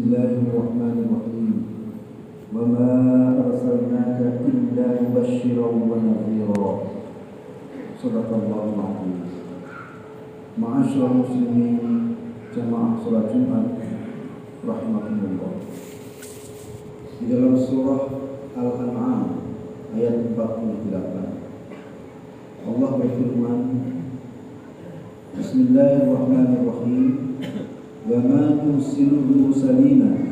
Bismillahirrahmanirrahim. Wa ma arsalnaka illa mubasysyiran wa nadhira. Shadaqallahul azim. Ma'asyiral muslimin jamaah salat Jumat rahimakumullah. Di dalam surah Al-An'am ayat 48 Allah berfirman, Bismillahirrahmanirrahim. Wa ma nursilul mursalina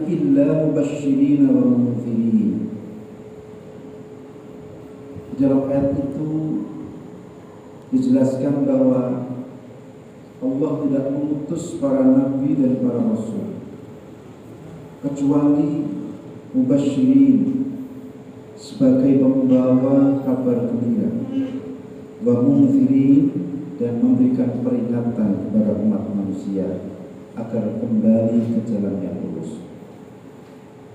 illa mubasysyirin wa munzirin. Dalam ayat itu dijelaskan bahwa Allah tidak mengutus para nabi dan para rasul kecuali mubasysyirin sebagai pembawa kabar gembira, wa munzirin dan memberikan peringatan kepada umat manusia agar kembali ke jalan yang lurus.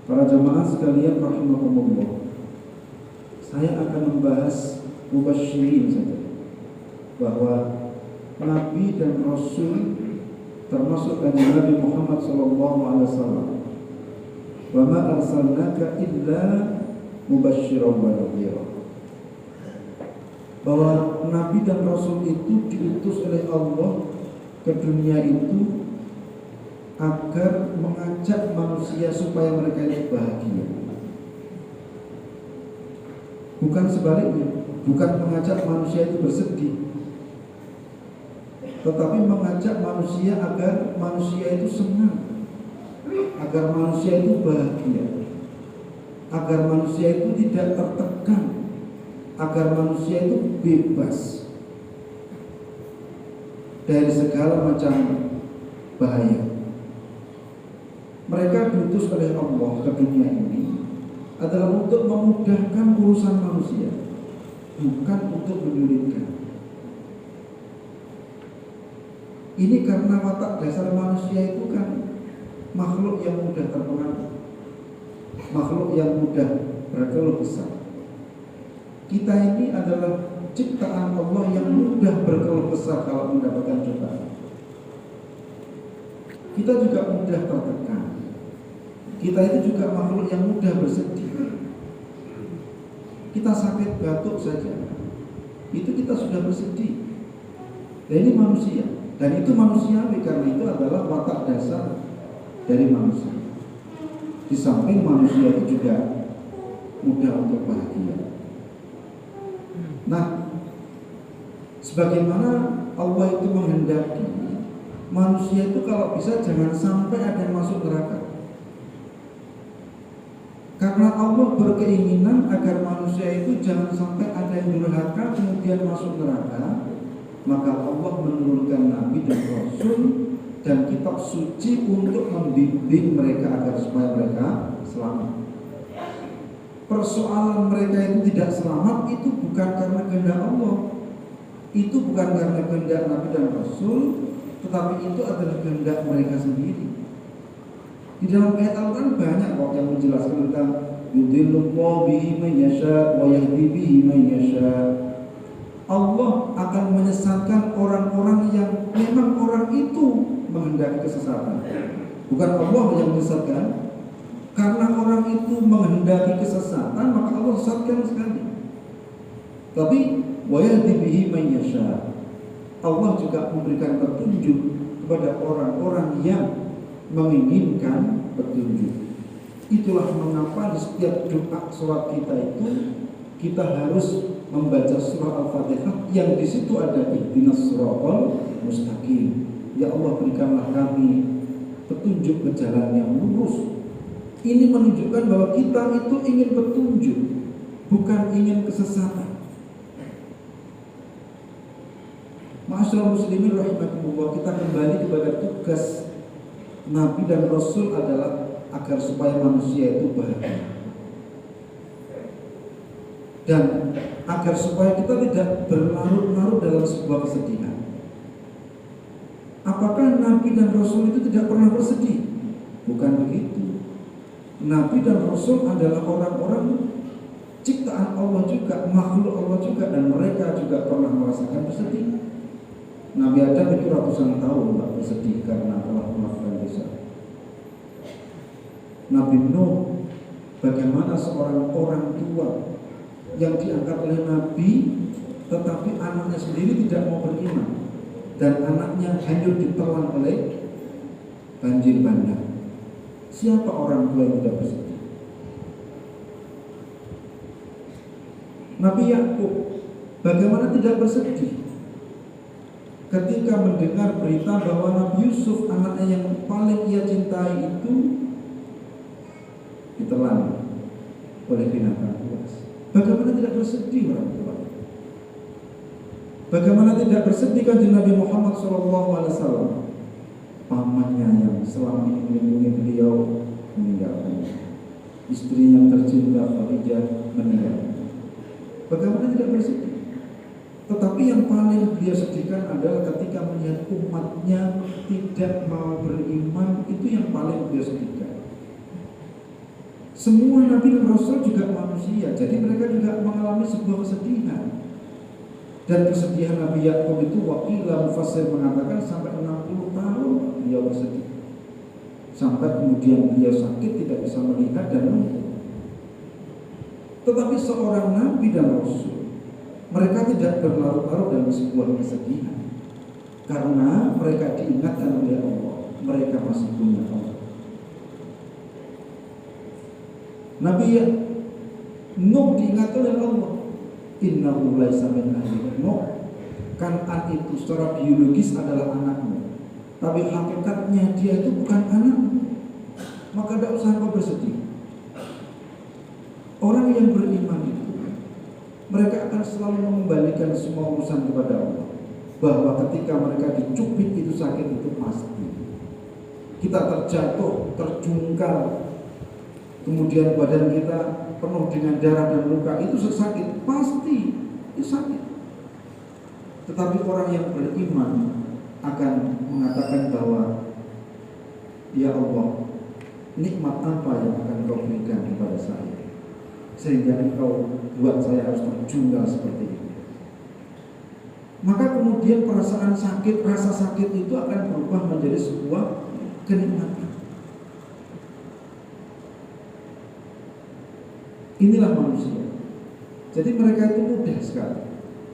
Para jamaah sekalian rahimakumullah, saya akan membahas mubasysyirin saja, bahwa nabi dan rasul termasuk Nabi Muhammad SAW. Wa ma arsalnaka illa mubasysyiran wa nadhira. Bahwa nabi dan rasul itu diutus oleh Allah ke dunia itu agar mengajak manusia supaya mereka itu bahagia. Bukan sebaliknya, bukan mengajak manusia itu bersedih, tetapi mengajak manusia agar manusia itu senang, agar manusia itu bahagia, agar manusia itu tidak tertekan, agar manusia itu bebas dari segala macam bahaya. Mereka diutus oleh Allah ke dunia ini adalah untuk memudahkan urusan manusia, bukan untuk menyulitkan. Ini karena watak dasar manusia itu kan makhluk yang mudah terpengaruh, makhluk yang mudah berkeluh kesah. Kita ini adalah ciptaan Allah yang mudah berkeluh kesah kalau mendapatkan cobaan. Kita juga mudah tertekan. Kita itu juga makhluk yang mudah bersedih. Kita sakit batuk saja, itu kita sudah bersedih. Dan ini manusia, dan itu manusiawi karena itu adalah watak dasar dari manusia. Di samping manusia itu juga mudah untuk bahagia. Nah, sebagaimana Allah itu menghendaki manusia itu kalau bisa jangan sampai ada yang masuk neraka. Karena Allah berkeinginan agar manusia itu jangan sampai ada yang durhaka kemudian masuk neraka, maka Allah menurunkan nabi dan rasul dan kitab suci untuk membimbing mereka agar supaya mereka selamat. Persoalan mereka itu tidak selamat itu bukan karena kehendak Allah, itu bukan karena kehendak nabi dan rasul, tetapi itu adalah kehendak mereka sendiri. Di dalam ayat Al-Quran banyak kok yang menjelaskan tentang yudhillullahu bihi man yasha wa yahdi bihi man yasha. Allah akan menyesatkan orang-orang yang memang orang itu menghendaki kesesatan. Bukan Allah yang menyesatkan. Karena orang itu menghendaki kesesatan, maka Allah sesatkan sekali. Tapi wa yahdi bihi man yasha. Allah juga memberikan petunjuk kepada orang-orang yang menginginkan petunjuk. Itulah mengapa di setiap doa sholat kita itu kita harus membaca surah Al-Fatihah yang di situ ada ihdinas shiratal mustaqim. Ya Allah, berikanlah kami petunjuk ke jalan yang lurus. Ini menunjukkan bahwa kita itu ingin petunjuk, bukan ingin kesesatan. Ma'asyiral muslimin rahimakumullah, kita kembali kepada tugas nabi dan rasul adalah agar supaya manusia itu bahagia dan agar supaya kita tidak berlarut-larut dalam sebuah kesedihan. Apakah nabi dan rasul itu tidak pernah bersedih? Bukan begitu. Nabi dan rasul adalah orang-orang ciptaan Allah juga, makhluk Allah juga, dan mereka juga pernah merasakan bersedih. Nabi Adam itu ratusan tahun bersedih karena telah melakukan dosa. Nabi Nuh, bagaimana seorang orang tua yang diangkat oleh Nabi, tetapi anaknya sendiri tidak mau beriman dan anaknya hanyut ditelan oleh banjir bandang. Siapa orang tua yang tidak bersedih? Nabi Yakub, bagaimana tidak bersedih ketika mendengar berita bahwa Nabi Yusuf, anaknya yang paling ia cintai itu ditelan oleh binatang buas. Bagaimana tidak bersedih orang tua? Bagaimana tidak bersedih kanjeng Nabi Muhammad SAW? Pamannya yang selama ini melindungi beliau meninggalkannya, istri yang tercinta Khadijah meninggalkannya. Bagaimana tidak bersedih? Tetapi yang paling dia sedihkan adalah ketika melihat umatnya tidak mau beriman. Itu yang paling dia sedihkan. Semua Nabi dan Rasul juga manusia, jadi mereka juga mengalami sebuah kesedihan. Dan kesedihan Nabi Yakub itu wakilah mufassir mengatakan sampai 60 tahun dia bersedih. Sampai kemudian dia sakit, tidak bisa melihat dan lumpuh. Tetapi seorang Nabi dan Rasul, mereka tidak berlarut-larut dalam sebuah kesedihan, karena mereka diingatkan oleh Allah, mereka masih punya Allah. Nabi Nuh diingatkan oleh Allah, innahu laisa min ahli. Nuh, Kan'an itu secara biologis adalah anakmu, tapi hakikatnya dia itu bukan anakmu. Maka tidak usah kau bersedih. Orang yang beriman itu, mereka akan selalu mengembalikan semua urusan kepada Allah. Bahwa ketika mereka dicubit itu sakit itu pasti. Kita terjatuh, terjungkal, kemudian badan kita penuh dengan darah dan luka, itu sakit, pasti itu sakit. Tetapi orang yang beriman akan mengatakan bahwa ya Allah, nikmat apa yang akan kau berikan kepada saya sehingga engkau buat saya harus terjungkal seperti ini. Maka kemudian perasaan sakit, rasa sakit itu akan berubah menjadi sebuah kenikmatan. Inilah manusia. Jadi mereka itu mudah sekali.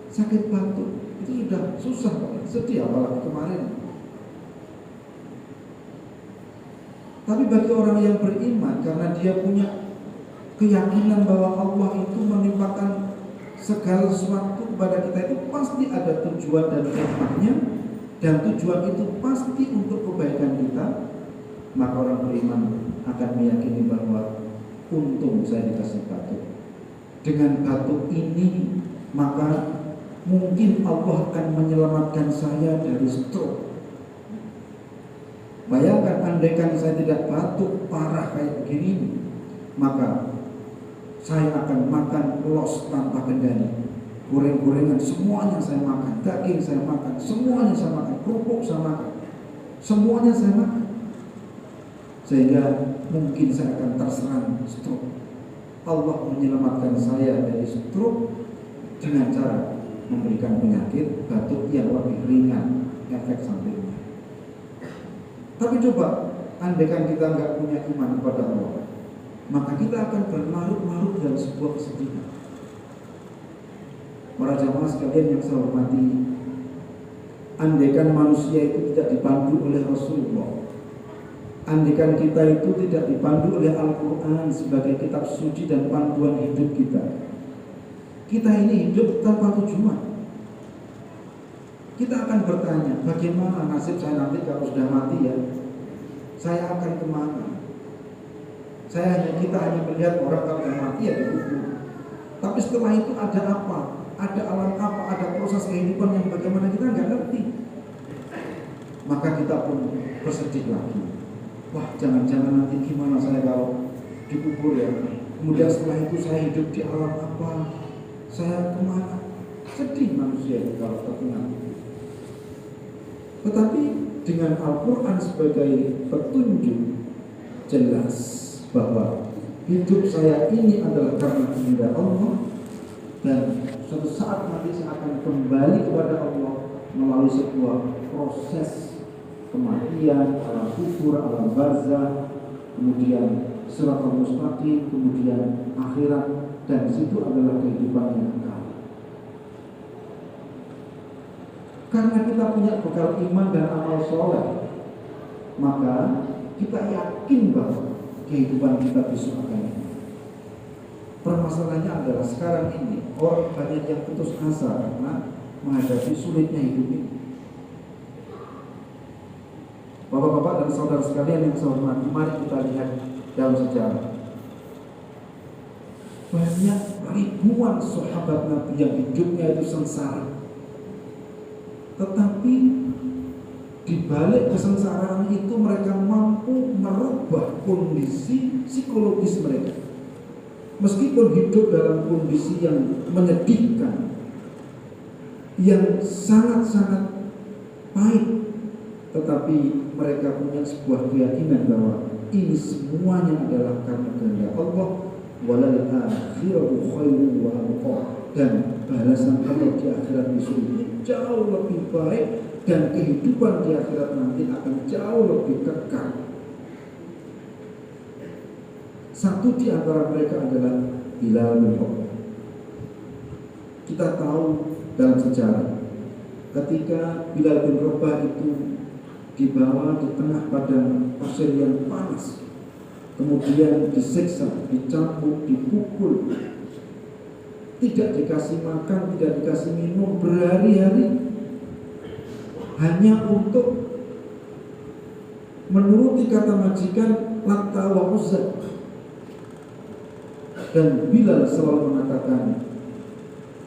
Sakit batuk itu sudah susah, sedih apalagi kemarin. Tapi bagi orang yang beriman, karena dia punya keyakinan bahwa Allah itu menimpakan segala sesuatu kepada kita, itu pasti ada tujuan dan hikmahnya, dan tujuan itu pasti untuk kebaikan kita. Maka orang beriman akan meyakini bahwa untung saya dikasih batuk. Dengan batuk ini maka mungkin Allah akan menyelamatkan saya dari stroke. Bayangkan andaikan saya tidak batuk parah kayak begini, maka saya akan makan los tanpa kendali. Goreng-gorengan semuanya saya makan, daging saya makan, semuanya saya makan, kerupuk saya makan, semuanya saya makan. Sehingga mungkin saya akan terserang stroke. Allah menyelamatkan saya dari stroke dengan cara memberikan penyakit batuk yang lebih ringan efek sampingnya. Tapi coba, andaikan kita nggak punya iman kepada Allah, maka kita akan berlarut-larut dalam sebuah kesedihan. Para jamaah sekalian yang saya hormati, andaikan manusia itu tidak dipandu oleh Rasulullah, andaikan kita itu tidak dipandu oleh Al-Quran sebagai kitab suci dan panduan hidup kita, kita ini hidup tanpa tujuan. Kita akan bertanya, bagaimana nasib saya nanti kalau sudah mati ya? Saya akan kemana? Kita hanya melihat orang kalau sudah mati ya dikubur. Tapi setelah itu ada apa? Ada alam apa? Ada proses kehidupan yang bagaimana kita nggak ngerti. Maka kita pun bersedih lagi. Wah, jangan-jangan nanti gimana saya kalau dikubur ya? Kemudian setelah itu saya hidup di alam apa? Saya kemana? Sedih manusia itu kalau terkenal. Tetapi dengan Al-Quran sebagai petunjuk jelas bahwa hidup saya ini adalah karena kehendak Allah, dan suatu saat nanti saya akan kembali kepada Allah melalui sebuah proses kematian, alam kubur, alam barzah, kemudian siratal mustaqim, kemudian akhirat, dan situ adalah kehidupan yang kekal. Karena kita punya bekal iman dan amal soleh, maka kita yakin bahwa kehidupan kita besok akan ini. Permasalahannya adalah sekarang ini orang banyak yang putus asa karena menghadapi sulitnya hidup ini. Bapak-bapak dan saudara sekalian yang saya hormati, mari kita lihat dalam sejarah. Banyak ribuan sahabat Nabi yang hidupnya itu sengsara, tetapi di balik kesengsaraan itu mereka mampu merubah kondisi psikologis mereka. Meskipun hidup dalam kondisi yang menyedihkan, yang sangat-sangat pahit, tetapi mereka punya sebuah keyakinan bahwa ini semuanya adalah karena kehendak Allah. Walal akhiratu khairu wa abqa, dan balasan Allah di akhirat besok ini jauh lebih baik, dan kehidupan di akhirat nanti akan jauh lebih kekal. Satu di antara mereka adalah Bilal bin Rabah. Kita tahu dalam sejarah ketika Bilal bin Rabah itu dibawa di tengah padang pasir yang panas, kemudian disiksa, dicambuk, dipukul, tidak dikasih makan, tidak dikasih minum berhari-hari, hanya untuk menuruti kata majikan Lata wa Uzza. Dan Bilal selalu mengatakan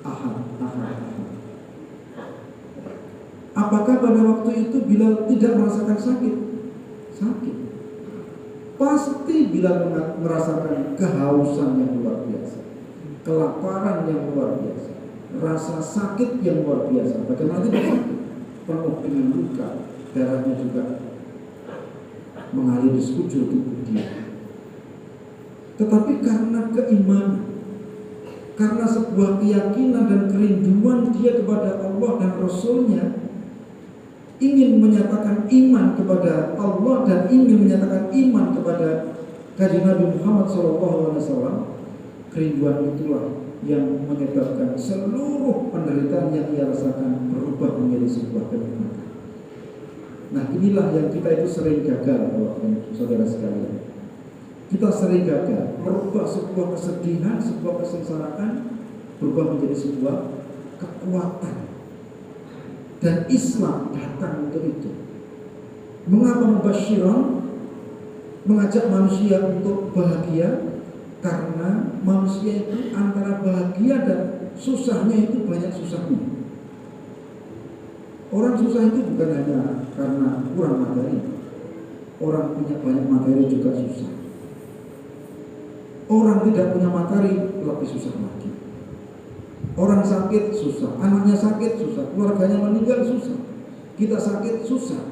Ahad, Ahad, Ahad. Apakah pada waktu itu Bilal tidak merasakan sakit? Sakit. Pasti Bilal merasakan kehausan yang luar biasa, kelaparan yang luar biasa, rasa sakit yang luar biasa. Bagaimana tidak sakit? Penuh dengan luka, darahnya juga mengalir di sekujur tubuh dia. Tetapi karena keimanan, karena sebuah keyakinan dan kerinduan dia kepada Allah dan Rasulnya, ingin menyatakan iman kepada Allah dan ingin menyatakan iman kepada Kanjeng Nabi Muhammad SAW, kerinduan itulah yang menyebabkan seluruh penderitaan yang ia rasakan berubah menjadi sebuah kenikmatan. Nah, inilah yang kita itu sering gagal, Bapak dan saudara sekalian. Kita sering gagal merubah sebuah kesedihan, sebuah kesengsaraan berubah menjadi sebuah kekuatan. Dan Islam datang untuk itu. Mengapa mubasyiran? Mengajak manusia untuk bahagia, karena manusia itu antara bahagia dan susahnya itu banyak susahnya. Orang susah itu bukan hanya karena kurang materi. Orang punya banyak materi juga susah. Orang tidak punya materi lebih susah lagi. Orang sakit susah, anaknya sakit susah, keluarganya meninggal susah, kita sakit susah.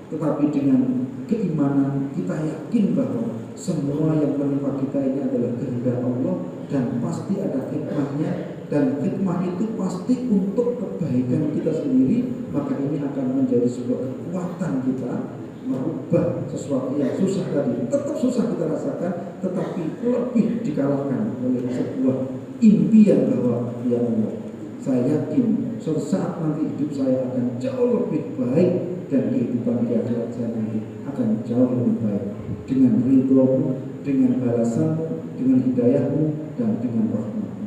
Tetapi dengan keimanan kita yakin bahwa semua yang menimpa kita ini adalah kehendak Allah, dan pasti ada hikmahnya, dan hikmah itu pasti untuk kebaikan kita sendiri. Maka ini akan menjadi sebuah kekuatan kita merubah sesuatu yang susah tadi. Tetap susah kita rasakan, tetapi lebih dikalahkan oleh sebuah impian bahwa ya Allah, saya yakin suatu saat nanti hidup saya akan jauh lebih baik, dan kehidupan di akhirat saya nanti akan jauh lebih baik dengan ridho-Mu, dengan balasan-Mu, dengan hidayah-Mu, dan dengan rahmat-Mu.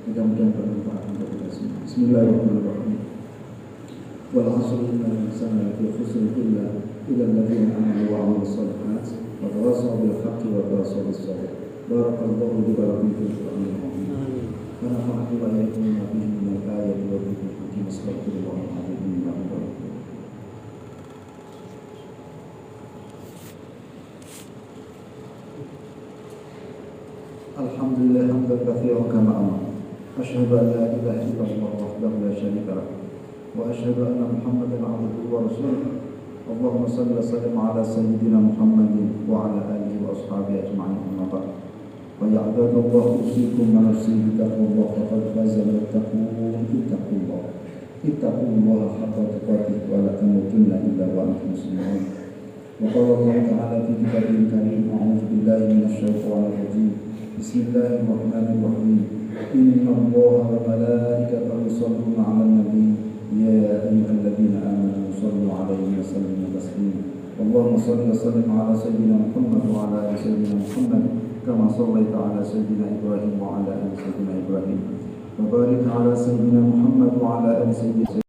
Mudah-mudahan bermanfaat untuk kita semua. Bismillahirrahmanirrahim. Wal 'asri innal insana lafi khusr illa الذين آمنوا وعملوا الصالحات وتواصوا بالحق وتواصوا بالصبر. بارك الله لي ولكم في القرآن العظيم ونفعني وإياكم بما فيه من الآيات والذكر الحكيم. أستغفر الله العظيم إنه هو الغفور الرحيم. الحمد لله حمدا كثيرا كما أمر. أشهد أن لا إله إلا الله وحده لا شريك له وأشهد أن محمدا عبده ورسوله. اللهم صل وسلم على سيدنا محمد وعلى آله وأصحابه أجمعين. أما بعد، فيا عباد الله أوصيكم ونفسي بتقوى الله، فقد فاز المتقون. اتقوا الله ittaqullaha haqqa tuqatih wa la tamutunna illa wa antum muslimun. Wa qala Allah ta'ala fi kitabihil karim, a'udzu billahi minasy syaithanir rajim. Bismillahirrahmanirrahim. Inna Allaha wa malaikatahu yusholluna 'alan nabi ya ayyuhalladzina amanu shallu 'alaihi wa sallimu taslima. Allahumma shalli wa sallim 'ala sayyidina Muhammad wa 'ala ali sayyidina Muhammad kama shallaita 'ala sayyidina Ibrahim wa 'ala ali sayyidina Ibrahim. Wa barik 'ala sayyidina Muhammad wa 'ala ali sayyidina